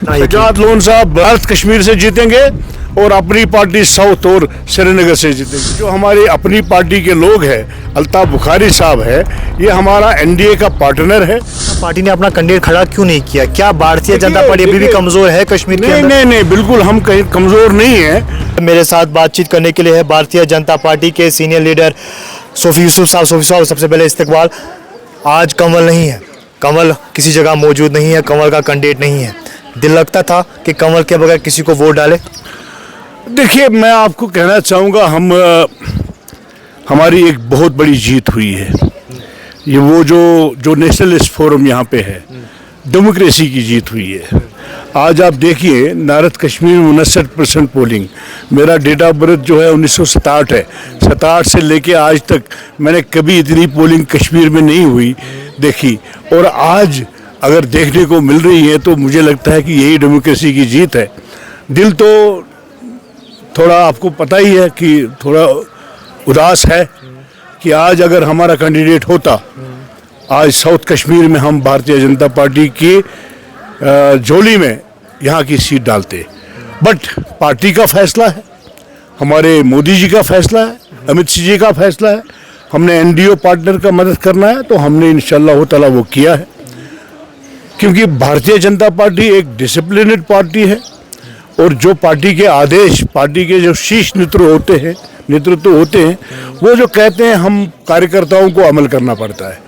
Sajjad loan साहब भारत कश्मीर से जीतेंगे और अपनी पार्टी साउथ और श्रीनगर से जीतेंगे। जो हमारी अपनी पार्टी के लोग हैं, अल्ताफ बुखारी साहब है, ये हमारा एनडीए का पार्टनर है। पार्टी ने अपना कैंडिडेट खड़ा क्यों नहीं किया? क्या भारतीय जनता पार्टी अभी भी कमजोर है कश्मीर के अंदर? नहीं, बिल्कुल हम कहीं कमजोर नहीं है। मेरे साथ बातचीत करने के लिए है भारतीय जनता पार्टी के सीनियर लीडर सोफी यूसुफ साहब। सोफी साहब, सबसे पहले इस्तकबाल। आज कंवल नहीं है, कंवल किसी जगह मौजूद नहीं है, कंवल का कैंडिडेट नहीं है। दिल लगता था कि कंवल के बगैर किसी को वोट डाले? देखिए, मैं आपको कहना चाहूँगा, हमारी एक बहुत बड़ी जीत हुई है। ये वो जो नेशनलिस्ट फोरम यहाँ पे है, डेमोक्रेसी की जीत हुई है। आज आप देखिए, नारद कश्मीर में 59% पोलिंग। मेरा डेट ऑफ बर्थ जो है 1967 है। 67 से लेके आज तक मैंने कभी इतनी पोलिंग कश्मीर में नहीं हुई देखी। और आज अगर देखने को मिल रही है तो मुझे लगता है कि यही डेमोक्रेसी की जीत है। दिल तो थोड़ा आपको पता ही है कि थोड़ा उदास है कि आज अगर हमारा कैंडिडेट होता, आज साउथ कश्मीर में हम भारतीय जनता पार्टी की झोली में यहाँ की सीट डालते। बट पार्टी का फैसला है, हमारे मोदी जी का फैसला है, अमित शाह जी का फैसला है। हमने एनडीए पार्टनर का मदद करना है तो हमने इंशाल्लाह ताला वो किया है, क्योंकि भारतीय जनता पार्टी एक डिसिप्लिनेड पार्टी है। और जो पार्टी के आदेश, पार्टी के जो शीर्ष नेतृत्व होते हैं, वो जो कहते हैं, हम कार्यकर्ताओं को अमल करना पड़ता है।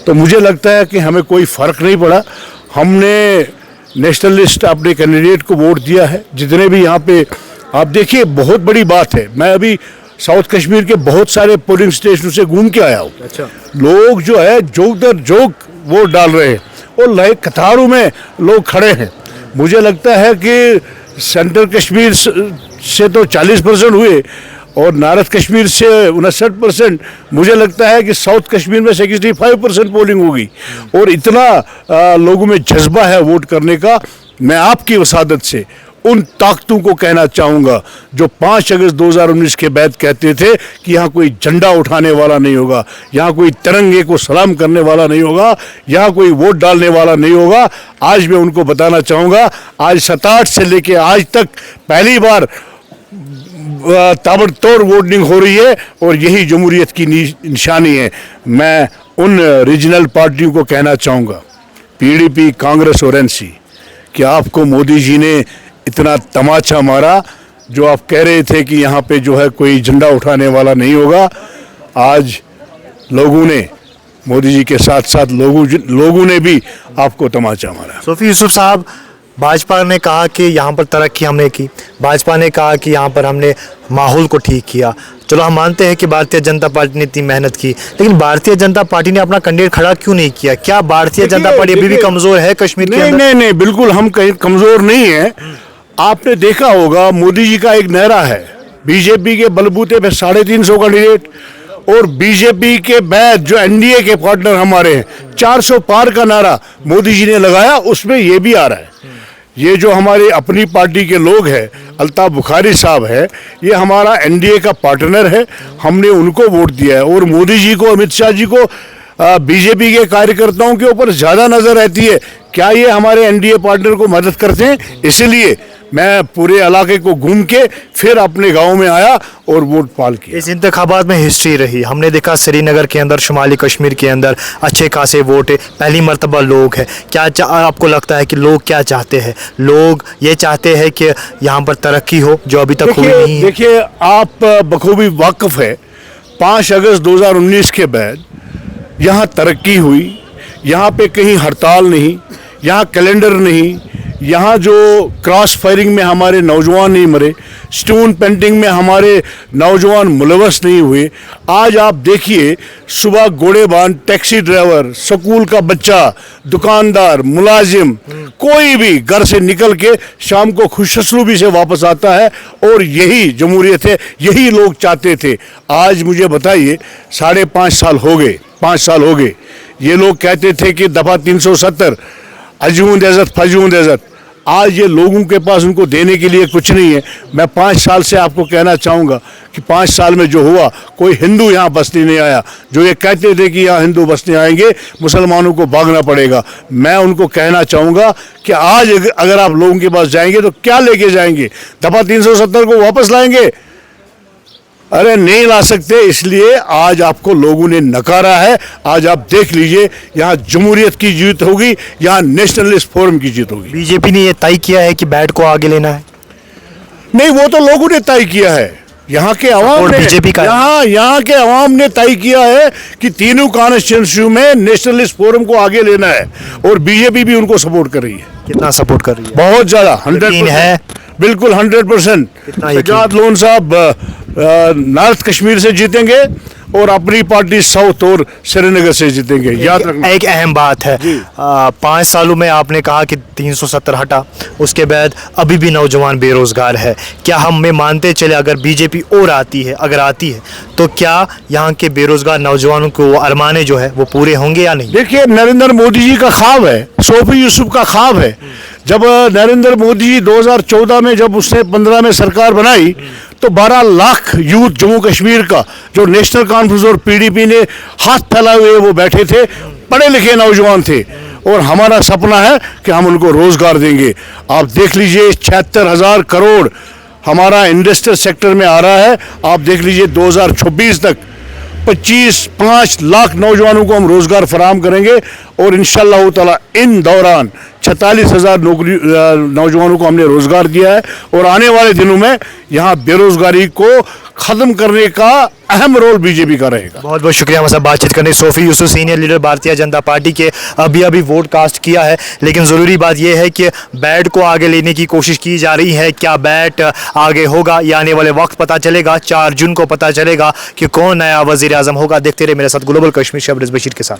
तो मुझे लगता है कि हमें कोई फ़र्क नहीं पड़ा। हमने नेशनलिस्ट अपने कैंडिडेट को वोट दिया है। जितने भी यहाँ पे आप देखिए, बहुत बड़ी बात है, मैं अभी साउथ कश्मीर के बहुत सारे पोलिंग स्टेशनों से घूम के आया हूँ। अच्छा। लोग जो है जोक दर जोक वोट डाल रहे हैं और लाइक कतारों में लोग खड़े हैं। मुझे लगता है कि सेंट्रल कश्मीर से तो 40% हुए और नारद कश्मीर से 59%। मुझे लगता है कि साउथ कश्मीर में 65% पोलिंग होगी और इतना लोगों में जज्बा है वोट करने का। मैं आपकी वसादत से उन ताकतों को कहना चाहूँगा जो 5 अगस्त 2019 के बाद कहते थे कि यहाँ कोई झंडा उठाने वाला नहीं होगा, यहाँ कोई तिरंगे को सलाम करने वाला नहीं होगा, यहाँ कोई वोट डालने वाला नहीं होगा। आज मैं उनको बताना चाहूँगा, आज 67 से लेके आज तक पहली बार ताबड़तोड़ वोटिंग हो रही है और यही जमहूरियत की निशानी है। मैं उन रीजनल पार्टियों को कहना चाहूँगा, पीडीपी, कांग्रेस और एनसी, कि आपको मोदी जी ने इतना तमाचा मारा। जो आप कह रहे थे कि यहाँ पे जो है कोई झंडा उठाने वाला नहीं होगा, आज लोगों ने, मोदी जी के साथ साथ लोगों ने भी आपको तमाचा मारा। सोफी यूसुफ साहब, भाजपा ने कहा कि यहाँ पर तरक्की हमने की, भाजपा ने कहा कि यहाँ पर हमने माहौल को ठीक किया। चलो, हम मानते हैं कि भारतीय जनता पार्टी ने इतनी मेहनत की, लेकिन भारतीय जनता पार्टी ने अपना कैंडिडेट खड़ा क्यों नहीं किया? क्या भारतीय जनता पार्टी अभी भी कमजोर है कश्मीर के अंदर? नहीं, बिल्कुल हम कहीं कमजोर नहीं है। आपने देखा होगा, मोदी जी का एक नारा है, बीजेपी के बलबूते पे 350 कैंडिडेट, और बीजेपी के बाद जो एनडीए के पार्टनर हमारे हैं, 400 पार का नारा मोदी जी ने लगाया, उसमें ये भी आ रहा है। ये जो हमारी अपनी पार्टी के लोग हैं, अल्ताफ बुखारी साहब है, ये हमारा एनडीए का पार्टनर है, हमने उनको वोट दिया है। और मोदी जी को, अमित शाह जी को, बीजेपी के कार्यकर्ताओं के ऊपर ज़्यादा नज़र रहती है, क्या ये हमारे एनडीए पार्टनर को मदद करते हैं? इसलिए मैं पूरे इलाके को घूम के फिर अपने गांव में आया और वोट पाल किया। इस इंतखाबात में हिस्ट्री रही, हमने देखा श्रीनगर के अंदर, शुमाली कश्मीर के अंदर अच्छे खासे वोट है, पहली मर्तबा लोग हैं। क्या आपको लगता है कि लोग क्या चाहते हैं? लोग ये चाहते हैं कि यहाँ पर तरक्की हो जो अभी तक हुई नहीं है। देखिए, आप बखूबी वाकिफ है, 5 अगस्त 2019 के बाद यहाँ तरक्की हुई। यहाँ पे कहीं हड़ताल नहीं, यहाँ कैलेंडर नहीं, यहाँ जो क्रॉस फायरिंग में हमारे नौजवान नहीं मरे, स्टोन पेंटिंग में हमारे नौजवान मुलवस नहीं हुए। आज आप देखिए, सुबह घोड़ेबान, टैक्सी ड्राइवर, स्कूल का बच्चा, दुकानदार, मुलाजिम, कोई भी घर से निकल के शाम को खुशअस्लूबी से वापस आता है। और यही जमहूरियत है, यही लोग चाहते थे। आज मुझे बताइए, 5.5 साल हो गए, 5 साल हो गए, ये लोग कहते थे कि दफ़ा 370 अजून इज़्ज़त फजून इज़्ज़त। आज ये लोगों के पास उनको देने के लिए कुछ नहीं है। मैं 5 साल से आपको कहना चाहूँगा कि 5 साल में जो हुआ, कोई हिंदू यहाँ बसने नहीं आया। जो ये कहते थे कि यहाँ हिंदू बसने आएंगे, मुसलमानों को भागना पड़ेगा, मैं उनको कहना चाहूँगा कि आज अगर आप लोगों के पास जाएंगे तो क्या लेके जाएंगे? दफा 370 को वापस लाएंगे? अरे नहीं ला सकते। इसलिए आज आपको लोगों ने नकारा है। आज आप देख लीजिए, यहाँ जमहूरियत की जीत होगी, यहाँ नेशनलिस्ट फोरम की जीत होगी। बीजेपी ने ये तय किया है कि बैट को आगे लेना है। नहीं, वो तो लोगों ने तय किया है, यहाँ के अवाम ने, बीजेपी का यहाँ के अवाम ने तय किया है कि तीनों कॉन्स्टिट्यूंसी में नेशनलिस्ट फोरम को आगे लेना है, और बीजेपी भी उनको सपोर्ट कर रही है। कितना सपोर्ट कर रही है? बहुत ज्यादा, 100% है, बिल्कुल 100%। कितना यकीन? सजाद लोन साहब नॉर्थ कश्मीर से जीतेंगे और अपनी पार्टी साउथ और श्रीनगर से जीतेंगे, याद रखना। एक अहम बात है, 5 सालों में आपने कहा कि 370 हटा, उसके बाद अभी भी नौजवान बेरोजगार है। क्या हम में मानते चले अगर बीजेपी और आती है, अगर आती है, तो क्या यहाँ के बेरोजगार नौजवानों को वो अरमाने जो है वो पूरे होंगे या नहीं? देखिए, नरेंद्र मोदी जी का ख्वाब है, सोफी यूसुफ का ख्वाब है। जब नरेंद्र मोदी जी 2014 में, जब उसने 15 में सरकार बनाई, तो 12 लाख यूथ जम्मू कश्मीर का, जो नेशनल कॉन्फ्रेंस और पीडीपी ने हाथ फैलाए हुए वो बैठे थे, पढ़े लिखे नौजवान थे, और हमारा सपना है कि हम उनको रोजगार देंगे। आप देख लीजिए, 76,000 करोड़ हमारा इंडस्ट्रियल सेक्टर में आ रहा है। आप देख लीजिए 2026 तक 5 लाख नौजवानों को हम रोजगार फराहम करेंगे, और इंशाअल्लाह ताला इन दौरान 46,000 नौकरी नौजवानों को हमने रोजगार दिया है, और आने वाले दिनों में यहाँ बेरोजगारी को खत्म करने का अहम रोल बीजेपी का रहेगा। बहुत बहुत शुक्रिया हमारे साथ बातचीत करने। Sophie Yusuf, senior leader Bharatiya Janata party के, अभी वोट कास्ट किया है, लेकिन ज़रूरी बात यह है कि बैट को आगे लेने की कोशिश की जा रही है। क्या बैट आगे होगा, या आने वाले वक्त पता चलेगा। 4 जून को पता चलेगा कि कौन नया वज़ीर आज़म होगा। देखते रहे मेरे साथ ग्लोबल कश्मीर से अब्रिज़ बशीर के साथ।